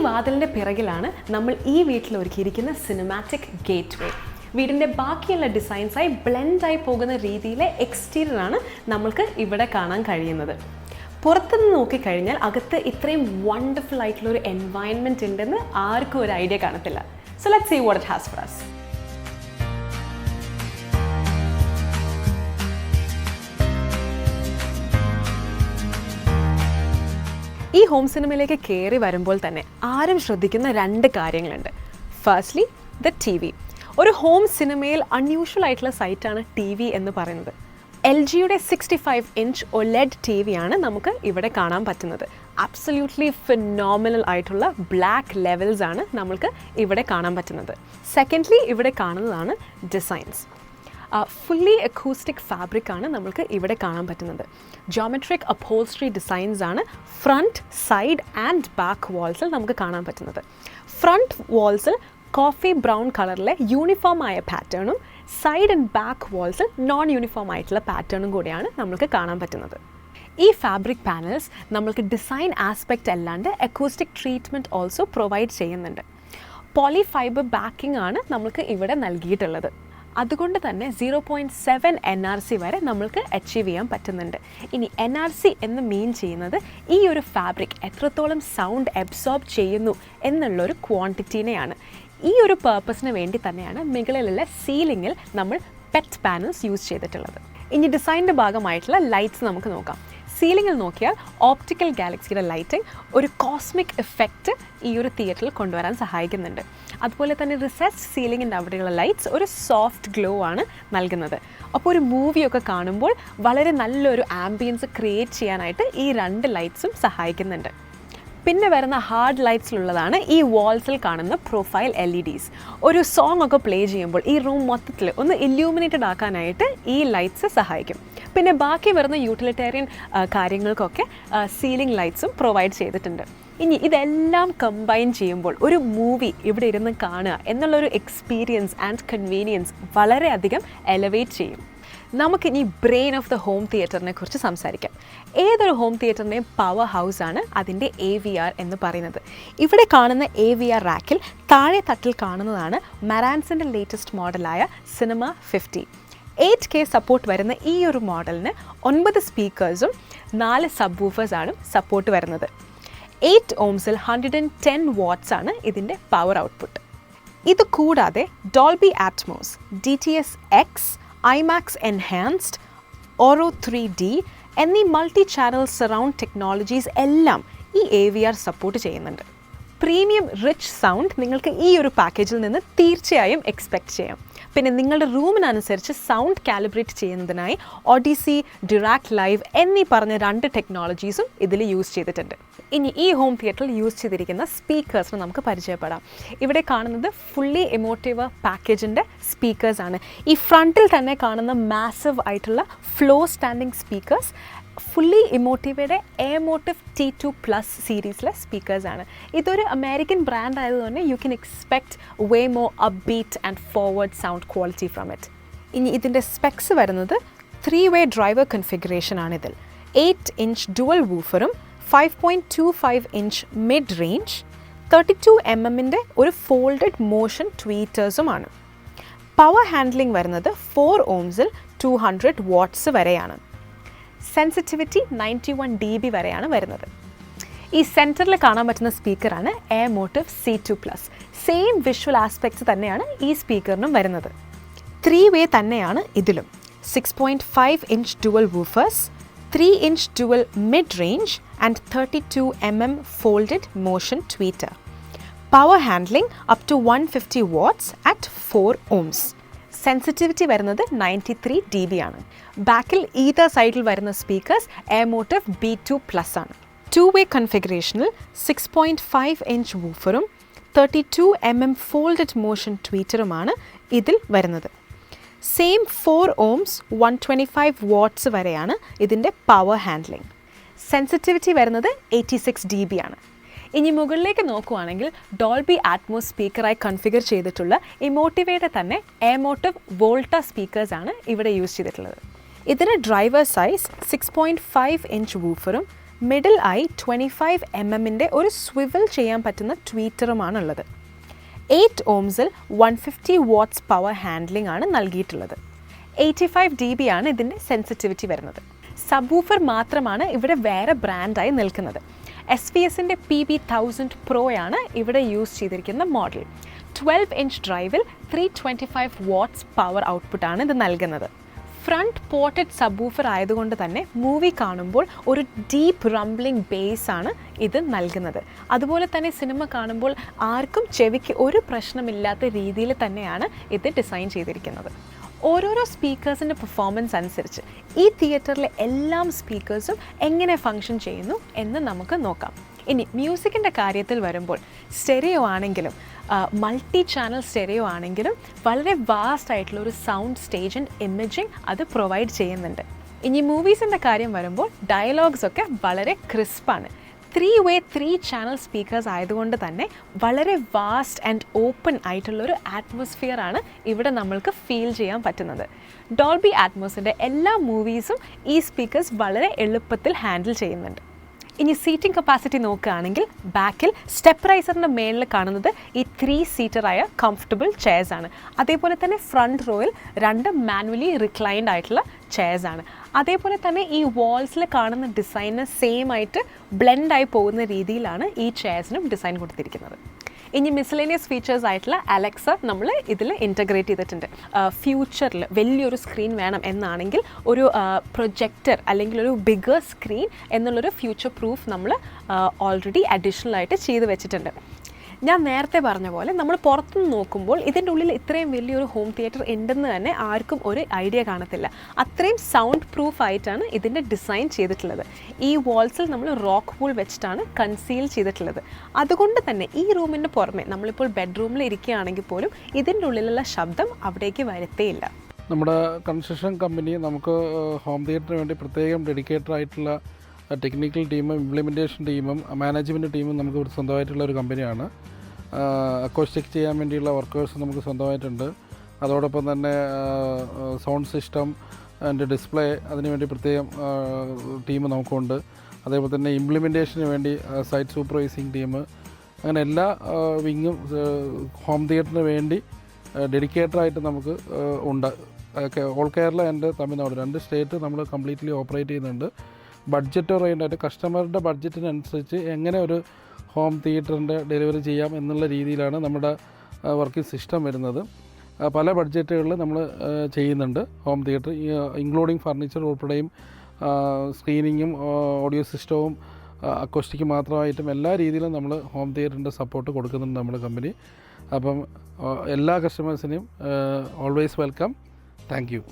വാതിലിൻ്റെ പിറകിലാണ് നമ്മൾ ഈ വീട്ടിൽ ഒരുക്കിയിരിക്കുന്ന സിനിമാറ്റിക് ഗേറ്റ്വേ. വീടിൻ്റെ ബാക്കിയുള്ള ഡിസൈൻസായി ബ്ലെൻഡായി പോകുന്ന രീതിയിലെ എക്സ്റ്റീരിയറാണ് നമ്മൾക്ക് ഇവിടെ കാണാൻ കഴിയുന്നത്. പുറത്തുനിന്ന് നോക്കിക്കഴിഞ്ഞാൽ അകത്ത് ഇത്രയും വണ്ടർഫുൾ ആയിട്ടുള്ള ഒരു എൻവയൺമെൻറ്റ് ഉണ്ടെന്ന് ആർക്കും ഒരു ഐഡിയ കാണത്തില്ല. So let's see what it has for us. ഈ ഹോം സിനിമയിലേക്ക് കയറി വരുമ്പോൾ തന്നെ ആരും ശ്രദ്ധിക്കുന്ന രണ്ട് കാര്യങ്ങളുണ്ട്. Firstly the T V. ഒരു ഹോം സിനിമയിൽ അൺയൂഷ്വൽ ആയിട്ടുള്ള സൈറ്റാണ് ടി വി എന്ന് പറയുന്നത്. LGയുടെ 65 ഇഞ്ച് OLED ടി വി ആണ് നമുക്ക് ഇവിടെ കാണാൻ പറ്റുന്നത്. അബ്സല്യൂട്ട്ലി ഫിനോമിനൽ ആയിട്ടുള്ള ബ്ലാക്ക് ലെവൽസ് ആണ് നമ്മൾക്ക് ഇവിടെ കാണാൻ പറ്റുന്നത്. സെക്കൻഡ്ലി ഇവിടെ കാണുന്നതാണ് ഡിസൈൻസ്. ഫുള്ളി അക്കൂസ്റ്റിക് ഫാബ്രിക് ആണ് നമ്മൾക്ക് ഇവിടെ കാണാൻ പറ്റുന്നത്. ജോമെട്രിക് അപ്ഹോൾസ്ട്രി ഡിസൈൻസ് ആണ് ഫ്രണ്ട്, സൈഡ് ആൻഡ് ബാക്ക് വാൾസിൽ നമുക്ക് കാണാൻ പറ്റുന്നത്. ഫ്രണ്ട് വാൾസിൽ കോഫി ബ്രൗൺ കളറിലെ യൂണിഫോം ആയ പാറ്റേണും സൈഡ് ആൻഡ് ബാക്ക് വാൾസിൽ നോൺ യൂണിഫോം ആയിട്ടുള്ള പാറ്റേണും കൂടിയാണ് നമുക്ക് കാണാൻ പറ്റുന്നത്. ഈ ഫാബ്രിക് പാനൽസ് നമ്മൾക്ക് ഡിസൈൻ ആസ്പെക്റ്റ് അല്ലാണ്ട് അക്കൂസ്റ്റിക് ട്രീറ്റ്മെൻറ്റ് ഓൾസോ പ്രൊവൈഡ് ചെയ്യുന്നുണ്ട്. പോളി ഫൈബർ ബാക്കിംഗ് ആണ് നമുക്ക് ഇവിടെ നൽകിയിട്ടുള്ളത്. അതുകൊണ്ട് തന്നെ 0.7 NRC വരെ നമ്മൾക്ക് അച്ചീവ് ചെയ്യാൻ പറ്റുന്നുണ്ട്. ഇനി NRC എന്ന് മീൻ ചെയ്യുന്നത് ഈ ഒരു ഫാബ്രിക് എത്രത്തോളം സൗണ്ട് അബ്സോർബ് ചെയ്യുന്നു എന്നുള്ളൊരു ക്വാണ്ടിറ്റീനെയാണ്. ഈ ഒരു പേർപ്പസിന് വേണ്ടി തന്നെയാണ് മുകളിലുള്ള സീലിങ്ങിൽ നമ്മൾ പെറ്റ് പാനൽസ് യൂസ് ചെയ്തിട്ടുള്ളത്. ഇനി ഡിസൈനിൻ്റെ ഭാഗമായിട്ടുള്ള ലൈറ്റ്സ് നമുക്ക് നോക്കാം. സീലിങ്ങിൽ നോക്കിയാൽ ഓപ്റ്റിക്കൽ ഗാലക്സിയുടെ ലൈറ്റിംഗ് ഒരു കോസ്മിക് എഫക്റ്റ് ഈ ഒരു തിയേറ്ററിൽ കൊണ്ടുവരാൻ സഹായിക്കുന്നുണ്ട്. അതുപോലെ തന്നെ റിസെസ്ഡ് സീലിങ്ങിൻ്റെ അവിടെയുള്ള ലൈറ്റ്സ് ഒരു സോഫ്റ്റ് ഗ്ലോ ആണ് നൽകുന്നത്. അപ്പോൾ ഒരു മൂവിയൊക്കെ കാണുമ്പോൾ വളരെ നല്ലൊരു ആംബിയൻസ് ക്രിയേറ്റ് ചെയ്യാനായിട്ട് ഈ രണ്ട് ലൈറ്റ്സും സഹായിക്കുന്നുണ്ട്. പിന്നെ വരുന്ന ഹാർഡ് ലൈറ്റ്സിലുള്ളതാണ് ഈ വാൾസിൽ കാണുന്ന പ്രൊഫൈൽ LEDs. ഒരു സോങ് ഒക്കെ പ്ലേ ചെയ്യുമ്പോൾ ഈ റൂം മൊത്തത്തിൽ ഒന്ന് ഇല്യൂമിനേറ്റഡ് ആക്കാനായിട്ട് ഈ ലൈറ്റ്സ് സഹായിക്കും. പിന്നെ ബാക്കി വരുന്ന യൂട്ടിലിറ്റേറിയൻ കാര്യങ്ങൾക്കൊക്കെ സീലിംഗ് ലൈറ്റ്സും പ്രൊവൈഡ് ചെയ്തിട്ടുണ്ട്. ഇനി ഇതെല്ലാം കമ്പൈൻ ചെയ്യുമ്പോൾ ഒരു മൂവി ഇവിടെ ഇരുന്ന് കാണുക എന്നുള്ളൊരു എക്സ്പീരിയൻസ് ആൻഡ് കൺവീനിയൻസ് വളരെയധികം എലവേറ്റ് ചെയ്യും. നമുക്കിനി ബ്രെയിൻ ഓഫ് ദ ഹോം തിയേറ്ററിനെ കുറിച്ച് സംസാരിക്കാം. ഏതൊരു ഹോം തിയേറ്ററിൻ്റെയും പവർ ഹൗസാണ് അതിൻ്റെ AVR എന്ന് പറയുന്നത്. ഇവിടെ കാണുന്ന AVR റാക്കിൽ താഴെ തട്ടിൽ കാണുന്നതാണ് മറാൻസിൻ്റെ ലേറ്റസ്റ്റ് മോഡലായ സിനിമ 50. 8K സപ്പോർട്ട് വരുന്ന ഈ ഒരു മോഡലിന് 9 സ്പീക്കേഴ്സും 4 സബ് വൂഫേഴ്സാണ് സപ്പോർട്ട് വരുന്നത്. 8 ohmസിൽ 110 വാട്ട്സ് ആണ് ഇതിൻ്റെ പവർ ഔട്ട്പുട്ട്. ഇത് കൂടാതെ Dolby Atmos, DTS-X, IMAX Enhanced, Oro 3D എന്നീ മൾട്ടി ചാനൽ സറൗണ്ട് ടെക്നോളജീസ് എല്ലാം ഈ AVR സപ്പോർട്ട് ചെയ്യുന്നുണ്ട്. പ്രീമിയം റിച്ച് സൗണ്ട് നിങ്ങൾക്ക് ഈ ഒരു പാക്കേജിൽ നിന്ന് തീർച്ചയായും എക്സ്പെക്റ്റ് ചെയ്യാം. പിന്നെ നിങ്ങളുടെ റൂമിനനുസരിച്ച് സൗണ്ട് കാലിബ്രേറ്റ് ചെയ്യുന്നതിനായി ഒഡീസി, ഡിറാക്ട് ലൈവ് എന്നീ പറഞ്ഞ 2 ടെക്നോളജീസും ഇതിൽ യൂസ് ചെയ്തിട്ടുണ്ട്. ഇനി ഈ ഹോം തിയേറ്ററിൽ യൂസ് ചെയ്തിരിക്കുന്ന സ്പീക്കേഴ്സിന് നമുക്ക് പരിചയപ്പെടാം. ഇവിടെ കാണുന്നത് ഫുള്ളി എമോട്ടീവ് പാക്കേജിൻ്റെ സ്പീക്കേഴ്സാണ്. ഈ ഫ്രണ്ടിൽ തന്നെ കാണുന്ന മാസീവ് ആയിട്ടുള്ള ഫ്ലോ സ്റ്റാൻഡിങ് സ്പീക്കേഴ്സ് ഫുള്ളി ഇമോട്ടീവയുടെ എമോട്ടീവ് T2+ സീരീസിലെ സ്പീക്കേഴ്സാണ്. ഇതൊരു അമേരിക്കൻ ബ്രാൻഡ് ആയതുകൊണ്ട് you can expect way more upbeat and forward sound quality from it. ഇനി ഇതിൻ്റെ സ്പെക്സ് വരുന്നത് 3-way ഡ്രൈവർ കൺഫിഗറേഷൻ ആണിതിൽ. 8 ഇഞ്ച് ഡുവൽ വൂഫറും 5.25 ഇഞ്ച് മിഡ് റേഞ്ച് 32 mm ഒരു ഫോൾഡഡ് മോഷൻ ട്വീറ്റേഴ്സുമാണ്. പവർ ഹാൻഡ്ലിംഗ് വരുന്നത് 4 ohmസിൽ 200 വാട്ട്സ് വരെയാണ്. സെൻസിറ്റിവിറ്റി 91 dB വരെയാണ് വരുന്നത്. ഈ സെൻറ്ററിൽ കാണാൻ പറ്റുന്ന സ്പീക്കറാണ് എയർമോട്ടീവ് C2+. സെയിം വിഷ്വൽ ആസ്പെക്ട്സ് തന്നെയാണ് ഈ സ്പീക്കറിനും വരുന്നത്. 3-way തന്നെയാണ് ഇതിലും. 6.5 inch dual woofers, 3 inch dual mid range and 32 mm folded motion tweeter. Power handling up to 150 watts at 4 ohms. Sensitivity വരുന്നത് 93 dB ആണ്. ബാക്കിൽ ഈതർ സൈഡിൽ വരുന്ന സ്പീക്കേഴ്സ് എയർമോട്ടീവ് B2+ ആണ്. 2-way കൺഫിഗറേഷനിൽ 6.5 ഇഞ്ച് വൂഫറും 32 mm ഫോൾഡഡ് മോഷൻ ട്വീറ്ററുമാണ് ഇതിൽ വരുന്നത്. സെയിം 4 ohms 125 വാട്ട്സ് വരെയാണ് ഇതിൻ്റെ പവർ ഹാൻഡ്ലിംഗ്. സെൻസിറ്റിവിറ്റി വരുന്നത് 86 dB ആണ്. ഇനി മുകളിലേക്ക് നോക്കുവാണെങ്കിൽ ഡോൾബി ആറ്റ്മോസ് സ്പീക്കറായി കൺഫിഗർ ചെയ്തിട്ടുള്ള ഇമോട്ടിവയുടെ തന്നെ എയർമോട്ടീവ് വോൾട്ട സ്പീക്കേഴ്സാണ് ഇവിടെ യൂസ് ചെയ്തിട്ടുള്ളത്. ഇതിന് ഡ്രൈവർ സൈസ് 6.5 ഇഞ്ച് വൂഫറും മിഡിൽ ആയി 25mm ഒരു സ്വിവൽ ചെയ്യാൻ പറ്റുന്ന ട്വീറ്ററുമാണുള്ളത്. 8 ohmsൽ 150 watts പവർ ഹാൻഡ്ലിംഗ് ആണ് നൽകിയിട്ടുള്ളത്. 85 dB ആണ് ഇതിൻ്റെ സെൻസിറ്റിവിറ്റി വരുന്നത്. സബ്വൂഫർ മാത്രമാണ് ഇവിടെ വേറെ ബ്രാൻഡായി നിൽക്കുന്നത്. SVSൻ്റെ PB1000 Pro ആണ് ഇവിടെ യൂസ് ചെയ്തിരിക്കുന്ന മോഡൽ. 12-inch ഡ്രൈവിൽ 325 watts പവർ ഔട്ട്പുട്ടാണ് ഇത് നൽകുന്നത്. ഫ്രണ്ട് പോർട്ടഡ് സബ്വൂഫർ ആയതുകൊണ്ട് തന്നെ മൂവി കാണുമ്പോൾ ഒരു ഡീപ്പ് റംബ്ലിംഗ് ബേസ് ആണ് ഇത് നൽകുന്നത്. അതുപോലെ തന്നെ സിനിമ കാണുമ്പോൾ ആർക്കും ചെവിക്ക് ഒരു പ്രശ്നമില്ലാത്ത രീതിയിൽ തന്നെയാണ് ഇത് ഡിസൈൻ ചെയ്തിരിക്കുന്നത്. ഓരോരോ സ്പീക്കേഴ്സിൻ്റെ പെർഫോമൻസ് അനുസരിച്ച് ഈ തിയേറ്ററിലെ എല്ലാ സ്പീക്കേഴ്സും എങ്ങനെ ഫങ്ഷൻ ചെയ്യുന്നു എന്ന് നമുക്ക് നോക്കാം. ഇനി മ്യൂസിക്കിൻ്റെ കാര്യത്തിൽ വരുമ്പോൾ സ്റ്റെറിയോ ആണെങ്കിലും മൾട്ടി ചാനൽ സ്റ്റെറിയോ ആണെങ്കിലും വളരെ വാസ്റ്റ് ആയിട്ടുള്ള ഒരു സൗണ്ട് സ്റ്റേജ് ആൻഡ് ഇമേജിങ് അത് പ്രൊവൈഡ് ചെയ്യുന്നുണ്ട്. ഇനി മൂവീസിൻ്റെ കാര്യം വരുമ്പോൾ ഡയലോഗ്സ് ഒക്കെ വളരെ ക്രിസ്പാണ്. 3-way 3 ചാനൽ സ്പീക്കേഴ്സ് ആയതുകൊണ്ട് തന്നെ വളരെ വാസ്റ്റ് ആൻഡ് ഓപ്പൺ ആയിട്ടുള്ളൊരു അറ്റ്മോസ്ഫിയർ ആണ് ഇവിടെ നമ്മൾക്ക് ഫീൽ ചെയ്യാൻ പറ്റുന്നത്. ഡോൾബി അറ്റ്മോസിൻ്റെ എല്ലാ മൂവീസും ഈ സ്പീക്കേഴ്സ് വളരെ എളുപ്പത്തിൽ ഹാൻഡിൽ ചെയ്യുന്നുണ്ട്. ഇനി സീറ്റിംഗ് കപ്പാസിറ്റി നോക്കുകയാണെങ്കിൽ ബാക്കിൽ സ്റ്റെപ്പ് റൈസറിൻ്റെ മേളിൽ കാണുന്നത് ഈ 3-seater-ആയ കംഫർട്ടബിൾ ചെയർസാണ്. അതേപോലെ തന്നെ ഫ്രണ്ട് റോയിൽ 2 മാനുവലി റിക്ലൈൻഡ് ആയിട്ടുള്ള ചെയർസാണ്. അതേപോലെ തന്നെ ഈ വാൾസിൽ കാണുന്ന ഡിസൈന് സെയിം ആയിട്ട് ബ്ലെൻഡായി പോകുന്ന രീതിയിലാണ് ഈ ചെയർസിനും ഡിസൈൻ കൊടുത്തിരിക്കുന്നത്. ഇനി മിസ്ലേനിയസ് ഫീച്ചേഴ്സ് ആയിട്ടുള്ള അലക്സ നമ്മൾ ഇതിൽ ഇൻറ്റഗ്രേറ്റ് ചെയ്തിട്ടുണ്ട്. ഫ്യൂച്ചറിൽ വലിയൊരു സ്ക്രീൻ വേണം എന്നാണെങ്കിൽ ഒരു പ്രൊജക്ടർ അല്ലെങ്കിൽ ഒരു ബിഗർ സ്ക്രീൻ എന്നുള്ളൊരു ഫ്യൂച്ചർ പ്രൂഫ് നമ്മൾ ഓൾറെഡി അഡീഷണൽ ആയിട്ട് ചെയ്ത് വെച്ചിട്ടുണ്ട്. ഞാൻ നേരത്തെ പറഞ്ഞ പോലെ നമ്മൾ പുറത്തുനിന്ന് നോക്കുമ്പോൾ ഇതിൻ്റെ ഉള്ളിൽ ഇത്രയും വലിയൊരു ഹോം തിയേറ്റർ ഉണ്ടെന്ന് തന്നെ ആർക്കും ഒരു ഐഡിയ കാണത്തില്ല. അത്രയും സൗണ്ട് പ്രൂഫ് ആയിട്ടാണ് ഇതിൻ്റെ ഡിസൈൻ ചെയ്തിട്ടുള്ളത്. ഈ വാൾസിൽ നമ്മൾ റോക്ക് വൂൾ വെച്ചിട്ടാണ് കൺസീൽ ചെയ്തിട്ടുള്ളത്. അതുകൊണ്ട് തന്നെ ഈ റൂമിൻ്റെ പുറമെ നമ്മളിപ്പോൾ ബെഡ്റൂമിൽ ഇരിക്കുകയാണെങ്കിൽ പോലും ഇതിൻ്റെ ഉള്ളിലുള്ള ശബ്ദം അവിടേക്ക് വരത്തേയില്ല. നമ്മുടെ കൺസ്ട്രക്ഷൻ കമ്പനി നമുക്ക് ഹോം തിയേറ്ററിന് വേണ്ടി പ്രത്യേകം ഡെഡിക്കേറ്റഡ് ആയിട്ടുള്ള ടെക്നിക്കൽ ടീമും ഇംപ്ലിമെൻറ്റേഷൻ ടീമും മാനേജ്മെൻറ്റ് ടീമും നമുക്ക് സ്വന്തമായിട്ടുള്ള ഒരു കമ്പനിയാണ്. അക്കോസ്റ്റിക് ചെയ്യാൻ വേണ്ടിയുള്ള വർക്കേഴ്സ് നമുക്ക് സ്വന്തമായിട്ടുണ്ട്. അതോടൊപ്പം തന്നെ സൗണ്ട് സിസ്റ്റം ആൻഡ് ഡിസ്പ്ലേ അതിനുവേണ്ടി പ്രത്യേകം ടീം നമുക്കുണ്ട്. അതേപോലെ തന്നെ ഇംപ്ലിമെൻറ്റേഷന് വേണ്ടി സൈറ്റ് സൂപ്പർവൈസിങ് ടീം, അങ്ങനെ എല്ലാ വിങ്ങും ഹോം തിയേറ്ററിന് വേണ്ടി ഡെഡിക്കേറ്റഡായിട്ട് നമുക്ക് ഉണ്ട്. All Kerala and Tamil Nadu 2 state നമ്മൾ കംപ്ലീറ്റ്ലി ഓപ്പറേറ്റ് ചെയ്യുന്നുണ്ട്. ബഡ്ജറ്റ് ഓറിയൻറ്റായിട്ട് കസ്റ്റമറുടെ ബഡ്ജറ്റിനനുസരിച്ച് എങ്ങനെ ഒരു ഹോം തിയേറ്ററിൻ്റെ ഡെലിവറി ചെയ്യാം എന്നുള്ള രീതിയിലാണ് നമ്മുടെ വർക്കിംഗ് സിസ്റ്റം വരുന്നത്. പല ബഡ്ജറ്റുകളിൽ നമ്മൾ ചെയ്യുന്നുണ്ട് ഹോം തിയേറ്റർ, ഇൻക്ലൂഡിങ് ഫർണിച്ചർ ഉൾപ്പെടെയും സ്ക്രീനിങ്ങും ഓഡിയോ സിസ്റ്റവും അക്കോസ്റ്റിക് മാത്രമായിട്ടും എല്ലാ രീതിയിലും നമ്മൾ ഹോം തിയേറ്ററിൻ്റെ സപ്പോർട്ട് കൊടുക്കുന്നുണ്ട് നമ്മുടെ കമ്പനി. അപ്പം എല്ലാ കസ്റ്റമേഴ്സിനെയും ഓൾവേസ് വെൽക്കം. Thank you.